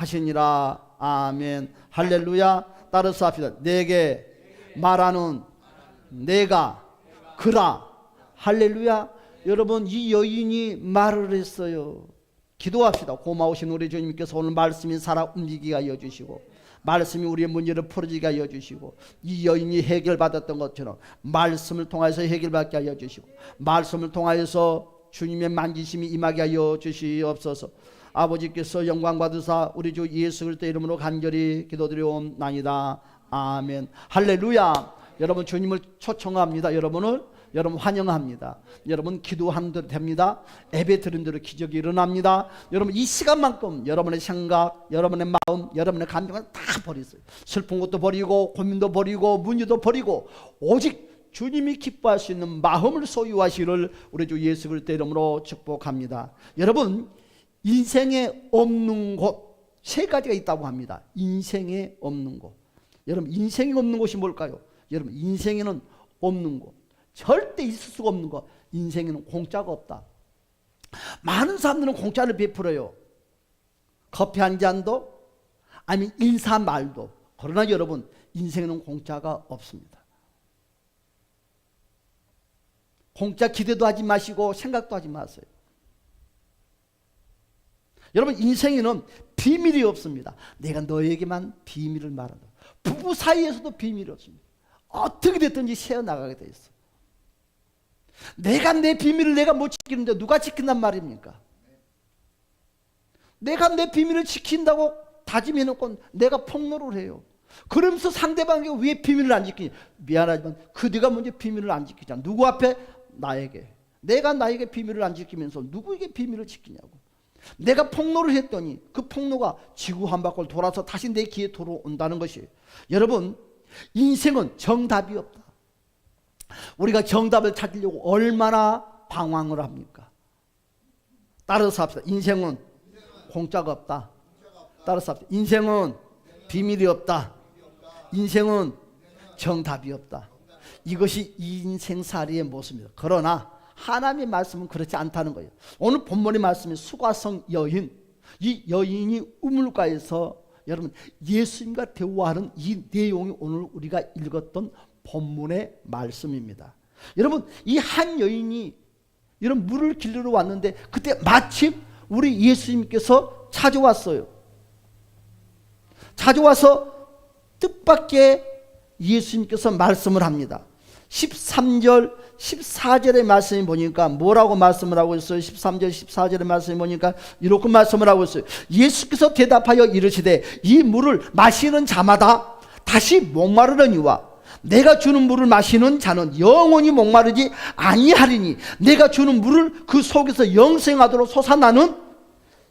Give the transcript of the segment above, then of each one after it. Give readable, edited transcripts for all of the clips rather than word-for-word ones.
하시니라. 아멘. 할렐루야. 따라서 합시다. 내게 말하는 내가 그라. 할렐루야. 여러분, 이 여인이 말을 했어요. 기도합시다. 고마우신 우리 주님께서 오늘 말씀이 살아 움직이게 하여 주시고, 말씀이 우리의 문제를 풀어지게 하여 주시고, 이 여인이 해결받았던 것처럼 말씀을 통해서 해결받게 하여 주시고, 말씀을 통하여서 주님의 만지심이 임하게 하여 주시옵소서. 아버지께서 영광 받으사 우리 주 예수 그리스도 이름으로 간절히 기도드리옵나이다. 아멘. 할렐루야. 여러분, 주님을 초청합니다. 여러분 환영합니다. 여러분 기도하는 대로 됩니다. 예배 드린 대로 기적이 일어납니다. 여러분 이 시간만큼 여러분의 생각, 여러분의 마음, 여러분의 감정을 다 버리세요. 슬픈 것도 버리고, 고민도 버리고, 문제도 버리고, 오직 주님이 기뻐할 수 있는 마음을 소유하시기를 우리 주 예수 그리스도 이름으로 축복합니다. 여러분, 인생에 없는 곳 세 가지가 있다고 합니다. 인생에 없는 곳. 여러분, 인생에 없는 곳이 뭘까요? 여러분, 인생에는 없는 곳, 절대 있을 수가 없는 것, 인생에는 공짜가 없다. 많은 사람들은 공짜를 베풀어요. 커피 한 잔도, 아니면 인사 말도. 그러나 여러분, 인생에는 공짜가 없습니다. 공짜 기대도 하지 마시고 생각도 하지 마세요. 여러분, 인생에는 비밀이 없습니다. 내가 너에게만 비밀을 말한다. 부부 사이에서도 비밀이 없습니다. 어떻게 됐든지 새어나가게 돼 있어. 내가 내 비밀을 내가 못 지키는데 누가 지킨단 말입니까? 내가 내 비밀을 지킨다고 다짐해놓고 내가 폭로를 해요. 그러면서 상대방이 왜 비밀을 안 지키냐? 미안하지만 그대가 먼저 비밀을 안 지키잖아. 누구 앞에? 나에게. 내가 나에게 비밀을 안 지키면서 누구에게 비밀을 지키냐고. 내가 폭로를 했더니 그 폭로가 지구 한 바퀴를 돌아서 다시 내 귀에 들어온다는 것이, 여러분, 인생은 정답이 없다. 우리가 정답을 찾으려고 얼마나 방황을 합니까? 따라서 합시다. 인생은 공짜가 없다. 따라서 합시다. 인생은 비밀이 없다. 인생은 정답이 없다. 이것이 인생살이의 모습입니다. 그러나 하나님의 말씀은 그렇지 않다는 거예요. 오늘 본문의 말씀이 수가성 여인, 이 여인이 우물가에서 여러분 예수님과 대화하는 이 내용이 오늘 우리가 읽었던 본문의 말씀입니다. 여러분, 이 한 여인이 이런 물을 길르러 왔는데 그때 마침 우리 예수님께서 찾아왔어요. 찾아와서 뜻밖의 예수님께서 말씀을 합니다. 13절 14절의 말씀이 보니까 뭐라고 말씀을 하고 있어요? 13절 14절의 말씀이 보니까 이렇게 말씀을 하고 있어요. 예수께서 대답하여 이르시되 이 물을 마시는 자마다 다시 목마르려니와 내가 주는 물을 마시는 자는 영원히 목마르지 아니하리니 내가 주는 물을 그 속에서 영생하도록 솟아나는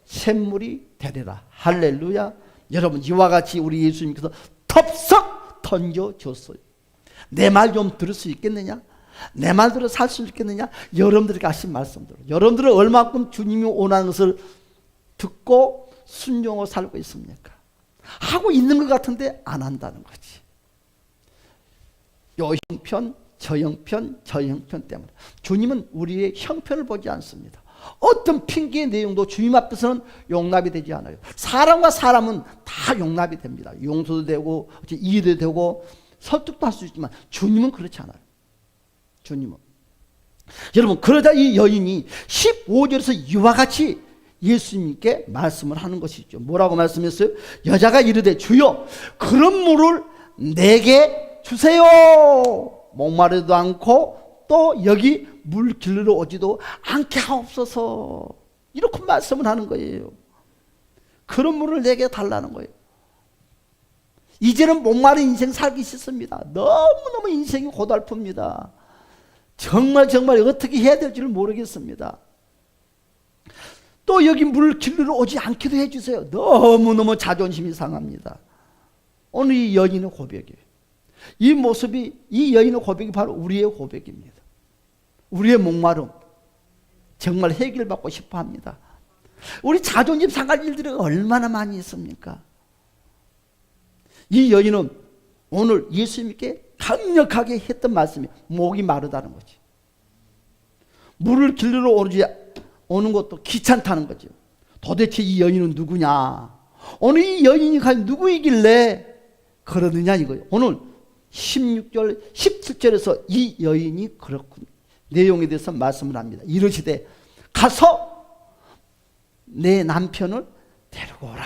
샘물이 되리라. 할렐루야. 여러분, 이와 같이 우리 예수님께서 텁썩 던져줬어요. 내 말 좀 들을 수 있겠느냐? 내 말 들어 살 수 있겠느냐? 여러분들에게 하신 말씀대로 여러분들은 얼마큼 주님이 원하는 것을 듣고 순종하고 살고 있습니까? 하고 있는 것 같은데 안 한다는 거지. 요 형편, 저 형편, 저 형편 때문에 주님은 우리의 형편을 보지 않습니다. 어떤 핑계의 내용도 주님 앞에서는 용납이 되지 않아요. 사람과 사람은 다 용납이 됩니다. 용서도 되고 이해도 되고 설득도 할 수 있지만 주님은 그렇지 않아요. 주님은. 여러분, 그러자 이 여인이 15절에서 이와 같이 예수님께 말씀을 하는 것이죠. 뭐라고 말씀했어요? 여자가 이르되 주여 그런 물을 내게 주세요. 목마르지도 않고 또 여기 물 길르러 오지도 않게 하옵소서. 이렇게 말씀을 하는 거예요. 그런 물을 내게 달라는 거예요. 이제는 목마른 인생 살기 싫습니다. 너무너무 인생이 고달픕니다. 정말 어떻게 해야 될지를 모르겠습니다. 또 여기 물 길르러 오지 않기도 해주세요. 너무너무 자존심이 상합니다. 오늘 이 여인의 고백이에요. 이 모습이, 이 여인의 고백이 바로 우리의 고백입니다. 우리의 목마름 정말 해결받고 싶어 합니다. 우리 자존심 상할 일들이 얼마나 많이 있습니까? 이 여인은 오늘 예수님께 강력하게 했던 말씀이 목이 마르다는 거지. 물을 길르러 오는 것도 귀찮다는 거죠. 도대체 이 여인은 누구냐? 오늘 이 여인이 과연 누구이길래 그러느냐 이거예요. 오늘 16절 17절에서 이 여인이 그렇군 내용에 대해서 말씀을 합니다. 이르시되 가서 내 남편을 데리고 오라.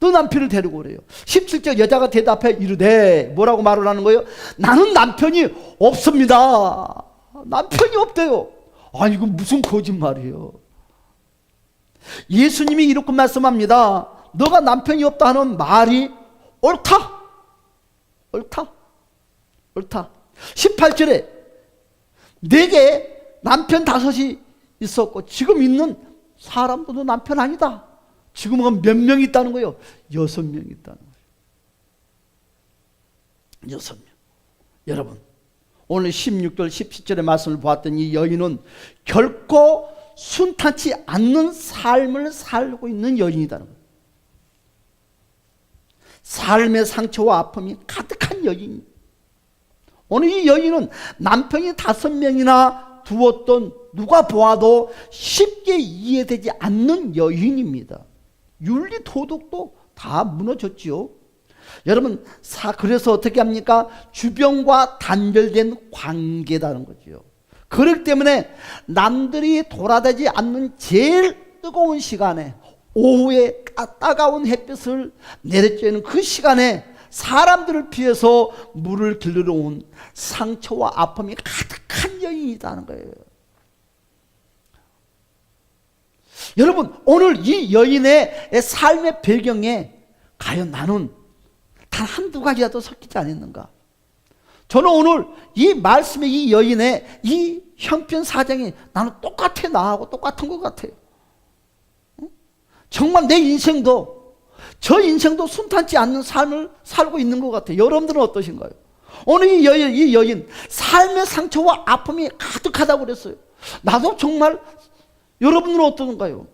또 남편을 데리고 오래요. 17절 여자가 대답해 이르되 뭐라고 말을 하는 거예요? 나는 남편이 없습니다. 남편이 없대요. 아, 이건 무슨 거짓말이에요. 예수님이 이렇게 말씀합니다. 너가 남편이 없다 하는 말이 옳다. 옳다. 옳다. 18절에 내게 남편 5이 있었고 지금 있는 사람들도 남편 아니다. 지금은 몇 명 있다는 거예요? 6명 있다는 거예요. 6명. 여러분, 오늘 16절 17절의 말씀을 보았더니 이 여인은 결코 순탄치 않는 삶을 살고 있는 여인이라는 거예요. 삶의 상처와 아픔이 가득한 여인. 오늘 이 여인은 남편이 5명이나 두었던 누가 보아도 쉽게 이해되지 않는 여인입니다. 윤리 도덕도 다 무너졌지요. 여러분, 그래서 어떻게 합니까? 주변과 단절된 관계라는 거죠. 그렇기 때문에 남들이 돌아다니지 않는 제일 뜨거운 시간에 오후에 따가운 햇빛을 내리쬐는 그 시간에 사람들을 피해서 물을 길르러 온 상처와 아픔이 가득한 여인이라는 거예요. 여러분, 오늘 이 여인의 삶의 배경에 과연 나는 단 한두 가지라도 섞이지 않았는가? 저는 오늘 이 말씀의 이 여인의 이 형편 사정이 나는 똑같아. 나하고 똑같은 것 같아요. 정말 내 인생도 저 인생도 순탄치 않는 삶을 살고 있는 것 같아요. 여러분들은 어떠신가요? 오늘 이 여인 삶의 상처와 아픔이 가득하다고 그랬어요. 나도 정말 여러분은 어떤가요?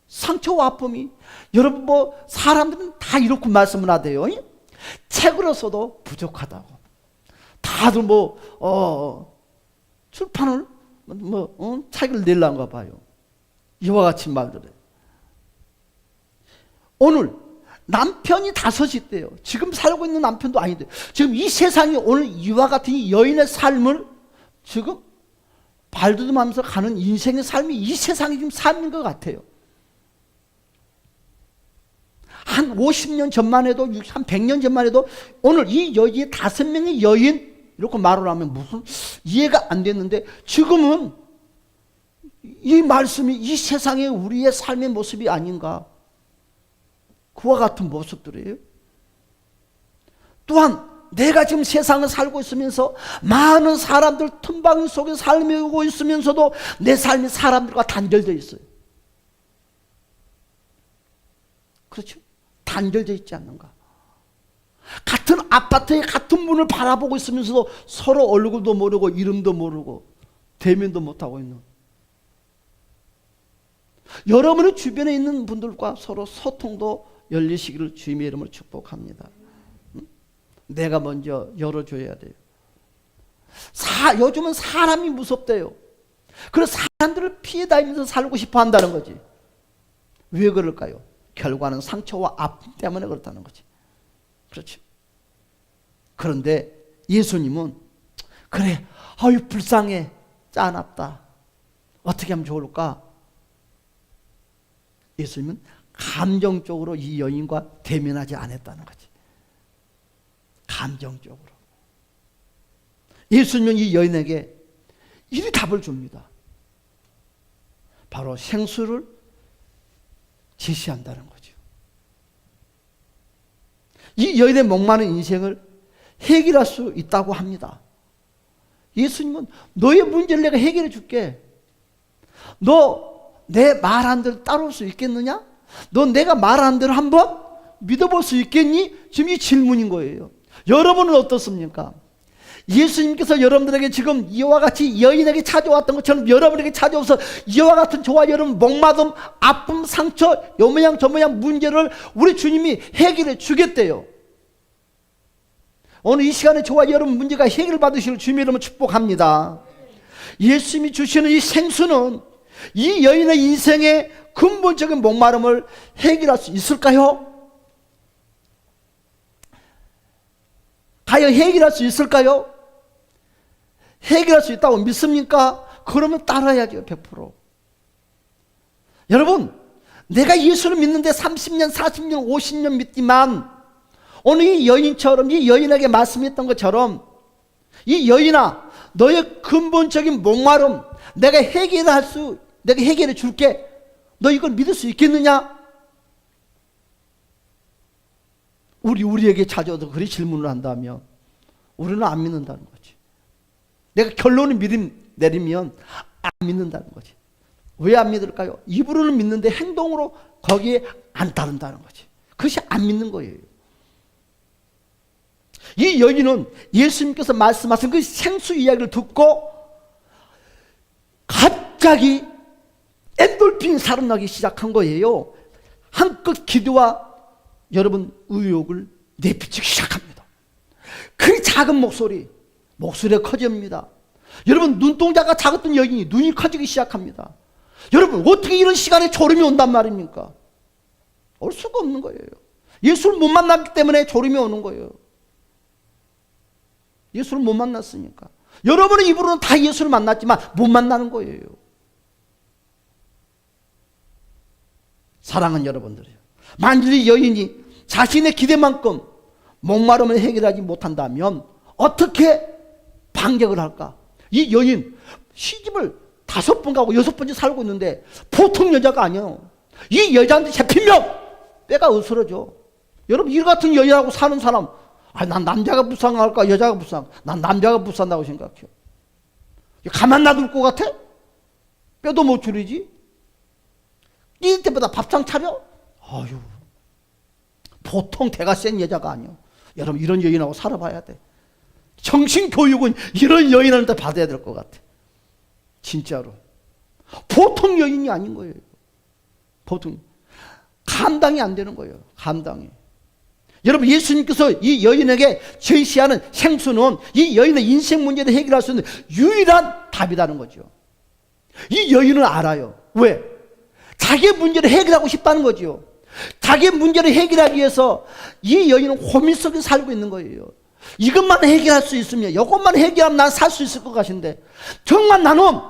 상처와 아픔이 여러분 사람들은 다 이렇게 말씀을 하대요. 책으로서도 부족하다고. 다들 출판을 책을 내려는가 봐요. 이와 같이 말들을. 오늘 남편이 5이 있대요. 지금 살고 있는 남편도 아닌데 지금 이 세상이 오늘 이와 같은 이 여인의 삶을 지금 발돋움하면서 가는 인생의 삶이 이 세상이 지금 삶인 것 같아요. 한 50년 전만 해도 한 100년 전만 해도 오늘 이 여인이 5명의 여인 이렇게 말을 하면 무슨 이해가 안 됐는데 지금은 이 말씀이 이 세상의 우리의 삶의 모습이 아닌가. 그와 같은 모습들이에요. 또한 내가 지금 세상을 살고 있으면서 많은 사람들 틈바구니 속에 살고 있으면서도 내 삶이 사람들과 단절되어 있어요. 그렇죠? 단절되어 있지 않는가? 같은 아파트의 같은 문을 바라보고 있으면서도 서로 얼굴도 모르고 이름도 모르고 대면도 못하고 있는, 여러분의 주변에 있는 분들과 서로 소통도 열리시기를 주님의 이름으로 축복합니다. 내가 먼저 열어줘야 돼요. 요즘은 사람이 무섭대요. 그래서 사람들을 피해 다니면서 살고 싶어 한다는 거지. 왜 그럴까요? 결과는 상처와 아픔 때문에 그렇다는 거지. 그렇죠. 그런데 예수님은 그래, 아유 불쌍해, 짠합다, 어떻게 하면 좋을까? 예수님은 감정적으로 이 여인과 대면하지 않았다는 거지. 감정적으로. 예수님은 이 여인에게 이리 답을 줍니다. 바로 생수를 제시한다는 거죠. 이 여인의 목마른 인생을 해결할 수 있다고 합니다. 예수님은 너의 문제를 내가 해결해 줄게. 너 내 말한 대로 따라올 수 있겠느냐? 너 내가 말한 대로 한번 믿어볼 수 있겠니? 지금 이 질문인 거예요. 여러분은 어떻습니까? 예수님께서 여러분들에게 지금 이와 같이 여인에게 찾아왔던 것처럼 여러분에게 찾아와서 이와 같은 저와 여러분 목마름, 아픔, 상처, 요 모양 저 모양 문제를 우리 주님이 해결해 주겠대요. 오늘 이 시간에 저와 여러분 문제가 해결받으시길 주님의 이름으로 축복합니다. 예수님이 주시는 이 생수는 이 여인의 인생의 근본적인 목마름을 해결할 수 있을까요? 과연 해결할 수 있을까요? 해결할 수 있다고 믿습니까? 그러면 따라야죠. 100%. 여러분, 내가 예수를 믿는데 30년, 40년, 50년 믿지만 오늘 이 여인처럼, 이 여인에게 말씀했던 것처럼, 이 여인아, 너의 근본적인 목마름 내가 해결해 줄게. 너 이걸 믿을 수 있겠느냐? 우리에게 찾아와서 그리 질문을 한다면 우리는 안 믿는다는 거지. 내가 결론을 내리면 안 믿는다는 거지. 왜 안 믿을까요? 입으로는 믿는데 행동으로 거기에 안 따른다는 거지. 그것이 안 믿는 거예요. 이 여인은 예수님께서 말씀하신 그 생수 이야기를 듣고 갑자기 엔돌핀이 살아나기 시작한 거예요. 한껏 기도와 여러분 의욕을 내비치기 시작합니다. 그 작은 목소리가 커집니다. 여러분, 눈동자가 작았던 여인이 눈이 커지기 시작합니다. 여러분, 어떻게 이런 시간에 졸음이 온단 말입니까? 올 수가 없는 거예요. 예수를 못 만났기 때문에 졸음이 오는 거예요. 예수를 못 만났으니까. 여러분의 입으로는 다 예수를 만났지만 못 만나는 거예요. 사랑하는 여러분들이요, 만일 이 여인이 자신의 기대만큼 목마름을 해결하지 못한다면 어떻게 반격을 할까? 이 여인 시집을 5번 가고 6번째 살고 있는데 보통 여자가 아니에요. 이 여자한테 잡히면 뼈가 으스러져. 여러분, 이 같은 여인하고 사는 사람, 난 남자가 불쌍할까 여자가 불쌍? 난 남자가 불쌍하다고 생각해요. 가만 놔둘 것 같아? 뼈도 못 줄이지? 뛸 때보다 밥상 차려? 아유, 보통 대가 센 여자가 아니요. 여러분, 이런 여인하고 살아봐야 돼. 정신교육은 이런 여인한테 받아야 될 것 같아. 진짜로. 보통 여인이 아닌 거예요. 보통. 감당이 안 되는 거예요. 감당이. 여러분, 예수님께서 이 여인에게 제시하는 생수는 이 여인의 인생 문제를 해결할 수 있는 유일한 답이라는 거죠. 이 여인은 알아요. 왜? 자기의 문제를 해결하고 싶다는 거죠. 자기의 문제를 해결하기 위해서 이 여인은 고민 속에 살고 있는 거예요. 이것만 해결할 수 있으면, 이것만 해결하면 난 살 수 있을 것 같은데, 정말 나는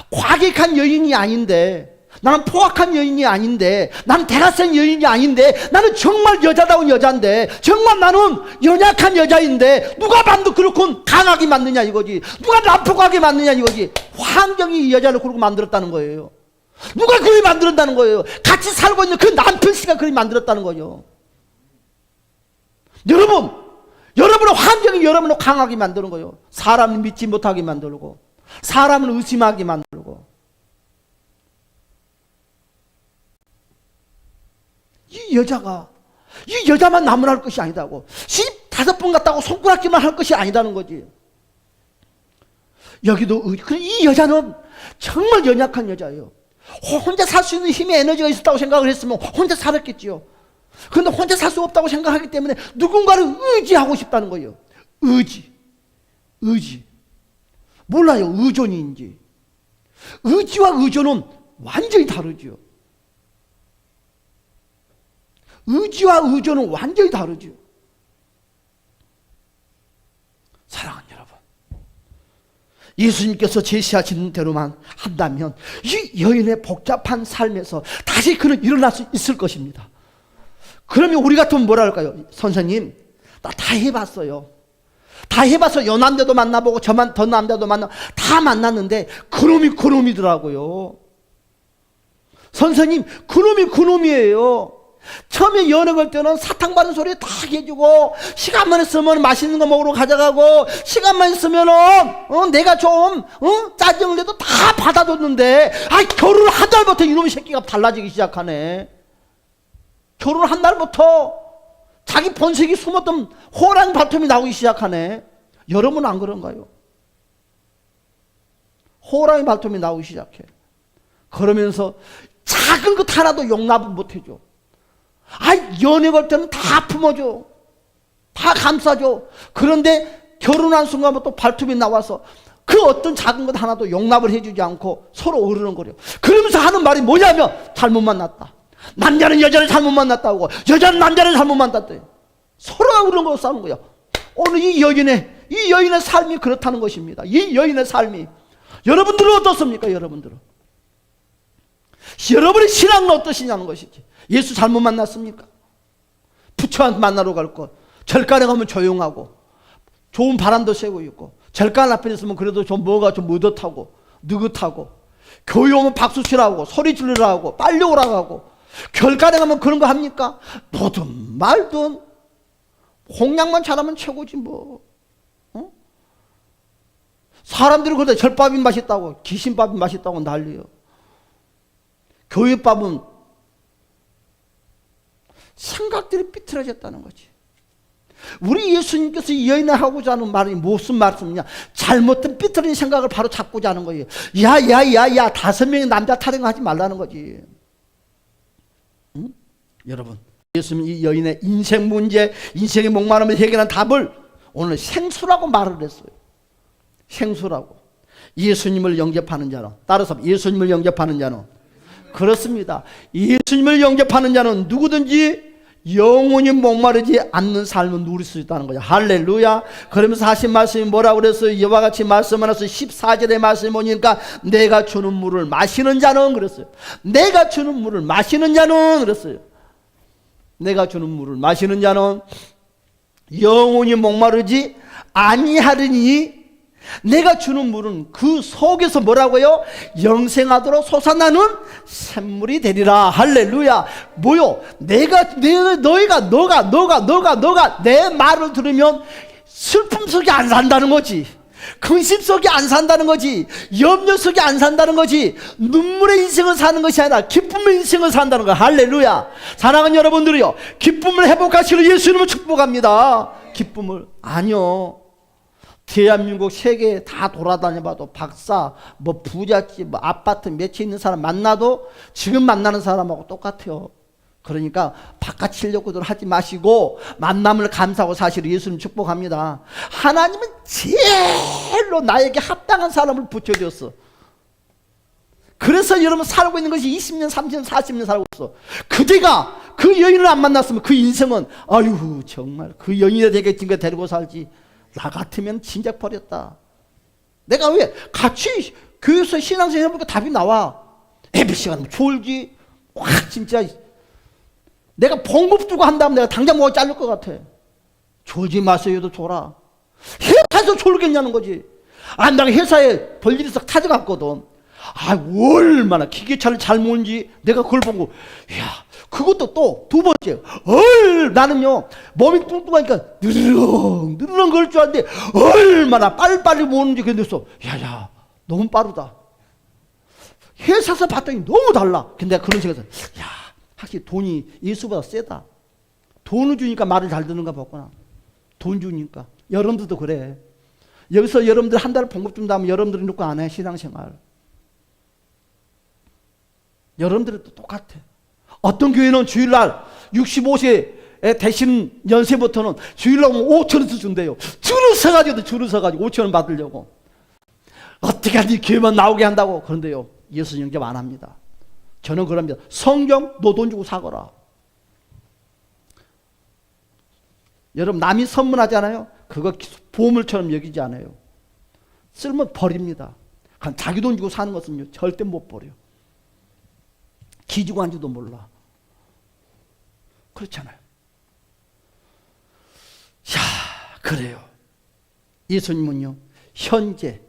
과격한 여인이 아닌데, 나는 포악한 여인이 아닌데, 나는 대가 센 여인이 아닌데, 나는 정말 여자다운 여자인데, 정말 나는 연약한 여자인데 누가 봐도 그렇군 강하게 만드냐 이거지. 누가 난폭하게 만드냐 이거지. 환경이 이 여자를 그렇게 만들었다는 거예요. 누가 그렇게 만들었다는 거예요. 같이 살고 있는 그 남편 씨가 그렇게 만들었다는 거죠. 여러분의 환경이 여러분을 강하게 만드는 거예요. 사람을 믿지 못하게 만들고, 사람을 의심하게 만들고. 이 여자만 나무랄 것이 아니다고. 15번 갔다고 손가락질만 할 것이 아니다는 거지. 여기도 이 여자는 정말 연약한 여자예요. 혼자 살 수 있는 힘의 에너지가 있었다고 생각을 했으면 혼자 살았겠지요. 그런데 혼자 살 수 없다고 생각하기 때문에 누군가를 의지하고 싶다는 거예요. 의지. 몰라요, 의존인지. 의지와 의존은 완전히 다르죠. 의지와 의존은 완전히 다르죠. 사랑하는 여러분, 예수님께서 제시하신 대로만 한다면 이 여인의 복잡한 삶에서 다시 그는 일어날 수 있을 것입니다. 그러면 우리 같으면 뭐라 할까요? 선생님, 나 다 해봤어요. 다 해봐서 요 남자도 만나보고 저만 더 남자도 만나 다 만났는데 그놈이더라고요. 선생님, 그놈이에요. 처음에 연애 걸 때는 사탕 받은 소리 다 해주고, 시간만 있으면 맛있는 거 먹으러 가져가고, 시간만 있으면 내가 좀 짜증을 내도 다 받아줬는데, 결혼 한 달부터 이놈의 새끼가 달라지기 시작하네. 결혼 한 달부터 자기 본색이 숨었던 호랑이 발톱이 나오기 시작하네. 여러분은 안 그런가요? 호랑이 발톱이 나오기 시작해. 그러면서 작은 것 하나도 용납을 못해줘. 연애 걸 때는 다 품어줘. 다 감싸줘. 그런데 결혼한 순간부터 발톱이 나와서 그 어떤 작은 것 하나도 용납을 해주지 않고 서로 어르렁거려. 그러면서 하는 말이 뭐냐면 잘못 만났다. 남자는 여자를 잘못 만났다고, 여자는 남자를 잘못 만났대. 서로가 그런 거 싸우는 거야. 오늘 이 여인의 삶이 그렇다는 것입니다. 이 여인의 삶이. 여러분들은 어떻습니까? 여러분들은 여러분의 신앙은 어떠시냐는 것이지. 예수 잘못 만났습니까? 부처한테 만나러 갈 것, 절간에 가면 조용하고 좋은 바람도 쐬고 있고, 절간 앞에 있으면 그래도 좀 뭐가 좀 묻어타고 느긋하고, 교회 오면 박수 치라고 소리 지르라고 빨리 오라고 하고, 결간에 가면 그런 거 합니까? 뭐든 말든 공양만 잘하면 최고지 뭐. 어? 사람들이 그러다 절밥이 맛있다고, 귀신밥이 맛있다고 난리요. 교회밥은 생각들이 삐뚤어졌다는 거지. 우리 예수님께서 이 여인에 하고자 하는 말이 무슨 말씀이냐? 잘못된 삐뚤어진 생각을 바로 잡고자 하는 거예요. 야야야야, 5명의 남자 타령하지 말라는 거지. 응? 여러분, 예수님 이 여인의 인생 문제, 인생의 목마름을 해결한 답을 오늘 생수라고 말을 했어요. 생수라고. 예수님을 영접하는 자는, 따라서 예수님을 영접하는 자는, 그렇습니다. 예수님을 영접하는 자는 누구든지 영원히 목마르지 않는 삶을 누릴 수 있다는 거죠. 할렐루야. 그러면서 하신 말씀이 뭐라고 그랬어요? 이와 같이 말씀하셔서 14절의 말씀이 뭐니까 내가 주는 물을 마시는 자는 그랬어요. 내가 주는 물을 마시는 자는 그랬어요. 내가 주는 물을 마시는 자는 영원히 목마르지 아니하리니, 내가 주는 물은 그 속에서 뭐라고요? 영생하도록 솟아나는 샘물이 되리라. 할렐루야. 뭐요? 너가 내 말을 들으면 슬픔 속에 안 산다는 거지. 근심 속에 안 산다는 거지. 염려 속에 안 산다는 거지. 눈물의 인생을 사는 것이 아니라 기쁨의 인생을 산다는 거야. 할렐루야. 사랑하는 여러분들이요, 기쁨을 회복하시는 예수님을 축복합니다. 기쁨을. 아니요, 대한민국 세계에 다 돌아다녀봐도 박사, 뭐 부잣집, 뭐 아파트 몇 채 있는 사람 만나도 지금 만나는 사람하고 똑같아요. 그러니까 바깥 치려고들 하지 마시고 만남을 감사하고 사실 예수님 축복합니다. 하나님은 제일로 나에게 합당한 사람을 붙여줬어. 그래서 여러분 살고 있는 것이 20년, 30년, 40년 살고 있어. 그대가 그 여인을 안 만났으면 그 인생은 아유 정말 그 여인이 되겠지, 그 데리고 살지. 나 같으면 진작 버렸다. 내가 왜 같이 교회에서 신앙생활 해보니까 답이 나와. ABC가 뭐 졸지. 와 진짜 내가 봉급 주고 한다면 내가 당장 뭐 자를 것 같아. 졸지 마세요도 졸아. 회사에서 졸겠냐는 거지. 아, 내가 회사에 볼일이 싹 찾아갔거든. 아, 얼마나 기계차를 잘 모은지 내가 그걸 보고, 야, 그것도 또 두 번째, 나는요 몸이 뚱뚱하니까 느르렁 그럴 줄 알았는데 얼마나 빨리빨리 모으는지 그랬어. 야야, 너무 빠르다. 회사에서 봤더니 너무 달라. 근데 내가 그런 생각에서, 야, 확실히 돈이 예수보다 세다. 돈을 주니까 말을 잘 듣는가 봤구나. 돈 주니까. 여러분들도 그래. 여기서 여러분들 한 달 봉급 준다면 여러분들이 놓고 안 해, 신앙생활. 여러분들도 똑같아. 어떤 교회는 주일날 65세 되신 연세부터는 주일날 오면 5,000원씩 준대요. 줄을 서가지고 5,000원 받으려고. 어떻게 하지 교회만 나오게 한다고. 그런데요, 예수 영접 안 합니다. 저는 그럽니다. 성경 너 돈 주고 사거라. 여러분 남이 선물하잖아요. 그거 보물처럼 여기지 않아요. 쓸면 버립니다. 자기 돈 주고 사는 것은요 절대 못 버려. 기주고 한지도 몰라. 그렇잖아요. 자, 그래요. 예수님은요 현재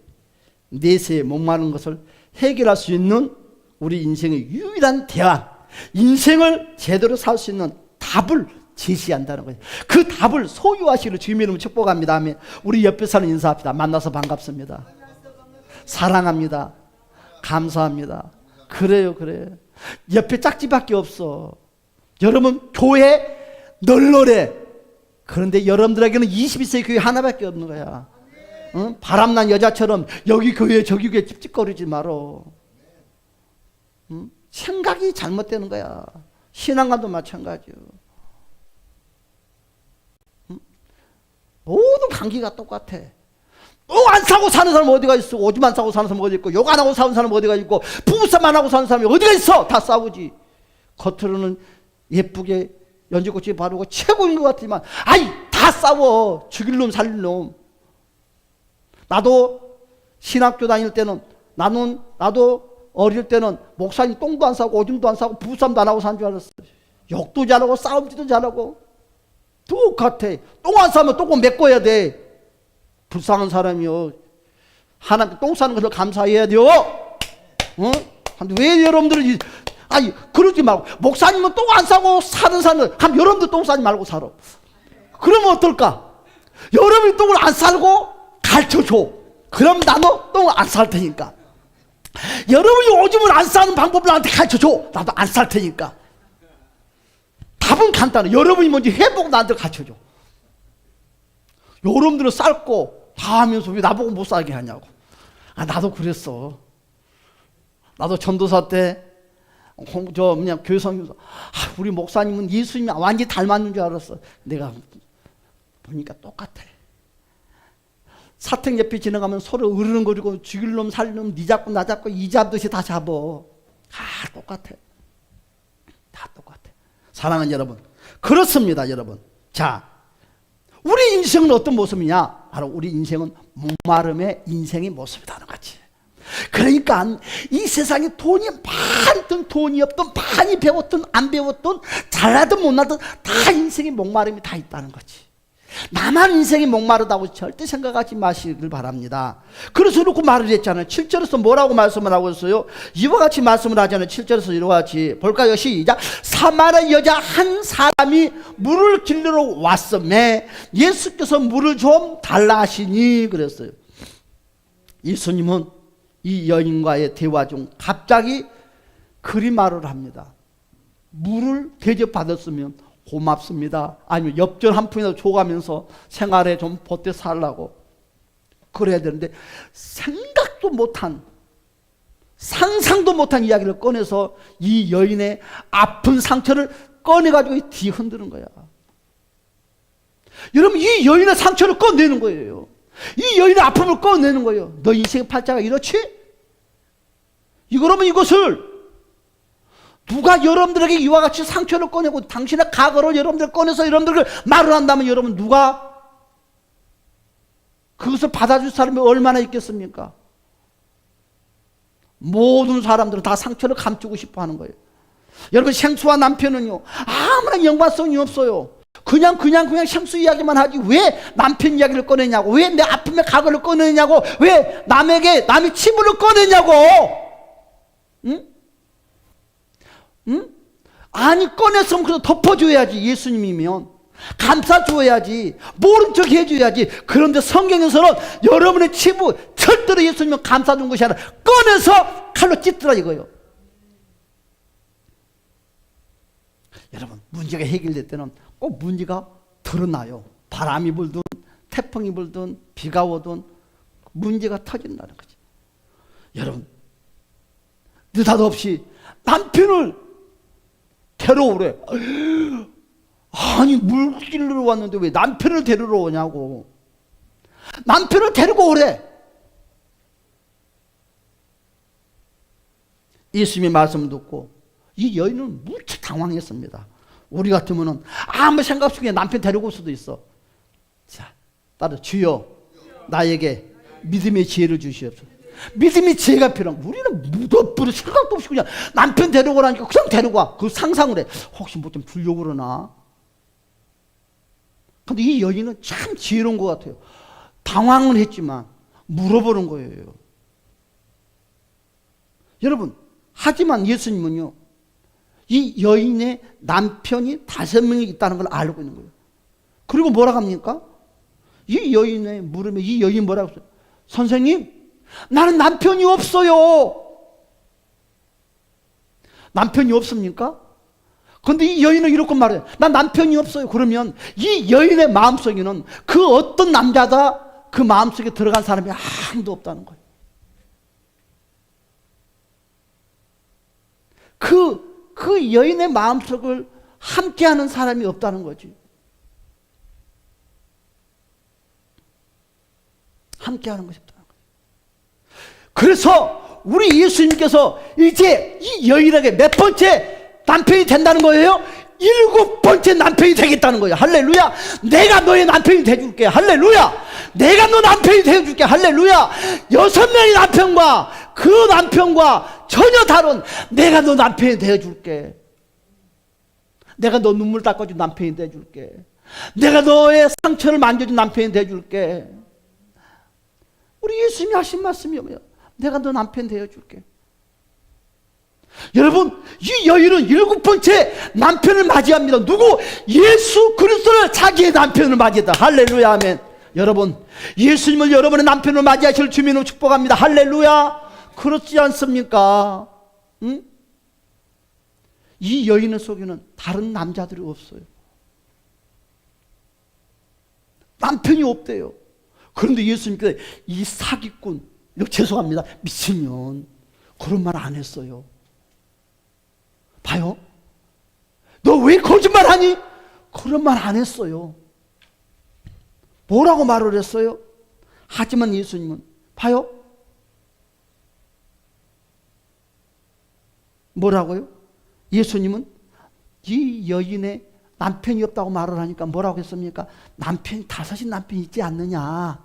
내세에 목마른 것을 해결할 수 있는 우리 인생의 유일한 대안, 인생을 제대로 살 수 있는 답을 제시한다는 거예요. 그 답을 소유하시기를 주님의 이름으로 축복합니다. 아멘. 우리 옆에 사는 인사합시다. 만나서 반갑습니다. 사랑합니다. 감사합니다. 그래요. 옆에 짝지밖에 없어. 여러분 교회 널널해. 그런데 여러분들에게는 21세기 교회 하나밖에 없는 거야. 응? 바람난 여자처럼 여기 교회 저기 교회 찝찝거리지 말어. 응? 생각이 잘못되는 거야. 신앙관도 마찬가지요. 응? 모든 관계가 똑같아. 똥 안 싸고 사는 사람 어디가 있어? 오줌 안 싸고 사는 사람 어디 있고, 욕 안 하고 사는 사람 어디가 있고, 부부싸움 안 하고 사는 사람이 어디가 있어? 다 싸우지. 겉으로는 예쁘게 연지꽃이 바르고 최고인 것 같지만, 아이, 다 싸워. 죽일 놈 살릴 놈. 나도 신학교 다닐 때는, 나도 어릴 때는 목사님 똥도 안 싸고 오줌도 안 싸고 부부싸움도 안 하고 사는 줄 알았어. 욕도 잘하고 싸움도 잘하고 똑같아. 똥 안 싸면 똥을 메꿔야 돼. 불쌍한 사람이요. 하나님 똥 싸는 것을 감사해야 돼요. 어? 근데 왜 여러분들은 아니 그러지 말고, 목사님은 똥 안 싸고 사는 사람들, 그럼 여러분도 똥 싸지 말고 살아. 그러면 어떨까? 여러분이 똥을 안 싸고 가르쳐줘. 그럼 나도 똥을 안 쌀 테니까. 여러분이 오줌을 안 싸는 방법을 나한테 가르쳐줘. 나도 안 쌀 테니까. 답은 간단해. 여러분이 먼저 해보고 나한테 가르쳐줘. 여러분들은 쌀고 다 하면서 왜 나보고 못 살게 하냐고. 아, 나도 그랬어. 나도 전도사 때 그냥 교회 성경에서 우리 목사님은 예수님이 완전히 닮았는 줄 알았어. 내가 보니까 똑같아. 사택 옆에 지나가면 서로 으르렁거리고 죽일 놈 살릴 놈 니 잡고 나 잡고 이 잡듯이 다 잡어. 다 똑같아. 다 똑같아. 사랑하는 여러분, 그렇습니다. 여러분, 자, 우리 인생은 어떤 모습이냐? 바로 우리 인생은 목마름의 인생의 모습이라는 거지. 그러니까 이 세상에 돈이 많든 돈이 없든, 많이 배웠든 안 배웠든, 잘나든 못나든 다 인생의 목마름이 다 있다는 거지. 나만 인생이 목마르다고 절대 생각하지 마시길 바랍니다. 그래서 이렇게 말을 했잖아요. 7절에서 뭐라고 말씀을 하고 있어요? 이와 같이 말씀을 하잖아요. 7절에서 이와 같이 볼까요? 시작. 사마리아 여자 한 사람이 물을 길러 왔음에 예수께서 물을 좀 달라 하시니 그랬어요. 예수님은 이 여인과의 대화 중 갑자기 그리 말을 합니다. 물을 대접받았으면 고맙습니다. 아니면 엽전 한 푼이라도 줘가면서 생활에 좀 보태 살라고 그래야 되는데, 생각도 못한, 상상도 못한 이야기를 꺼내서 이 여인의 아픈 상처를 꺼내가지고 뒤흔드는 거야. 여러분, 이 여인의 상처를 꺼내는 거예요. 이 여인의 아픔을 꺼내는 거예요. 너 인생의 팔자가 이렇지? 그러면 이것을 누가 여러분들에게 이와 같이 상처를 꺼내고 당신의 과거를 여러분들 꺼내서 여러분들을 말을 한다면, 여러분 누가 그것을 받아줄 사람이 얼마나 있겠습니까? 모든 사람들은 다 상처를 감추고 싶어 하는 거예요. 여러분, 생수와 남편은요 아무런 연관성이 없어요. 그냥 생수 이야기만 하지 왜 남편 이야기를 꺼내냐고, 왜 내 아픔의 과거를 꺼내냐고, 왜 남의 치부를 꺼내냐고. 응? 응? 아니, 꺼냈으면 그래서 덮어줘야지. 예수님이면 감싸줘야지. 모른 척 해줘야지. 그런데 성경에서는 여러분의 치부 절대로 예수님은 감싸준 것이 아니라 꺼내서 칼로 찢더라 이거예요. 여러분, 문제가 해결될 때는 꼭 문제가 드러나요. 바람이 불든 태풍이 불든 비가 오든 문제가 터진다는 거지. 여러분, 느닷없이 남편을 데려오래. 아니, 물 길러 왔는데 왜 남편을 데리러 오냐고. 남편을 데리고 오래. 예수님의 말씀을 듣고 이 여인은 무척 당황했습니다. 우리 같으면은 아무 생각 없이 그냥 남편 데리고 올 수도 있어. 자, 따라 주여 나에게 믿음의 지혜를 주시옵소서. 믿음의 지혜가 필요한 거야. 우리는 무덤불에 생각도 없이 그냥 남편 데려오라니까 그냥 데려와. 그 상상을 해. 혹시 뭐 좀 주려고 그러나. 근데 이 여인은 참 지혜로운 것 같아요. 당황을 했지만 물어보는 거예요. 여러분, 하지만 예수님은요 이 여인의 남편이 5명이 있다는 걸 알고 있는 거예요. 그리고 뭐라고 합니까? 이 여인의 물음에 이 여인이 뭐라고 했어요? 선생님, 나는 남편이 없어요. 남편이 없습니까? 근데 이 여인은 이렇게 말해요. 난 남편이 없어요. 그러면 이 여인의 마음속에는 그 어떤 남자가 그 마음속에 들어간 사람이 아무도 없다는 거예요. 그 여인의 마음속을 함께하는 사람이 없다는 거지. 함께하는 것이 없다는 거예요. 그래서 우리 예수님께서 이제 이 여인에게 몇 번째 남편이 된다는 거예요? 7번째 남편이 되겠다는 거예요. 할렐루야. 내가 너의 남편이 되어줄게. 할렐루야. 내가 너 남편이 되어줄게. 할렐루야. 6명의 남편과 그 남편과 전혀 다른 내가 너 남편이 되어줄게. 내가 너 눈물 닦아준 남편이 되어줄게. 내가 너의 상처를 만져준 남편이 되어줄게. 우리 예수님이 하신 말씀이 뭐예요? 내가 너 남편 되어줄게. 여러분, 이 여인은 7번째 남편을 맞이합니다. 누구? 예수 그리스도를 자기의 남편을 맞이했다. 할렐루야, 아멘. 여러분, 예수님을 여러분의 남편을 맞이하실 주민으로 축복합니다. 할렐루야. 그렇지 않습니까? 응? 이 여인의 속에는 다른 남자들이 없어요. 남편이 없대요. 그런데 예수님께서 이 사기꾼, 죄송합니다, 미친년, 그런 말 안 했어요. 봐요. 너 왜 거짓말하니? 그런 말 안 했어요. 뭐라고 말을 했어요? 하지만 예수님은 봐요. 뭐라고요? 예수님은 이 여인의 남편이 없다고 말을 하니까 뭐라고 했습니까? 남편이 5인 남편이 있지 않느냐.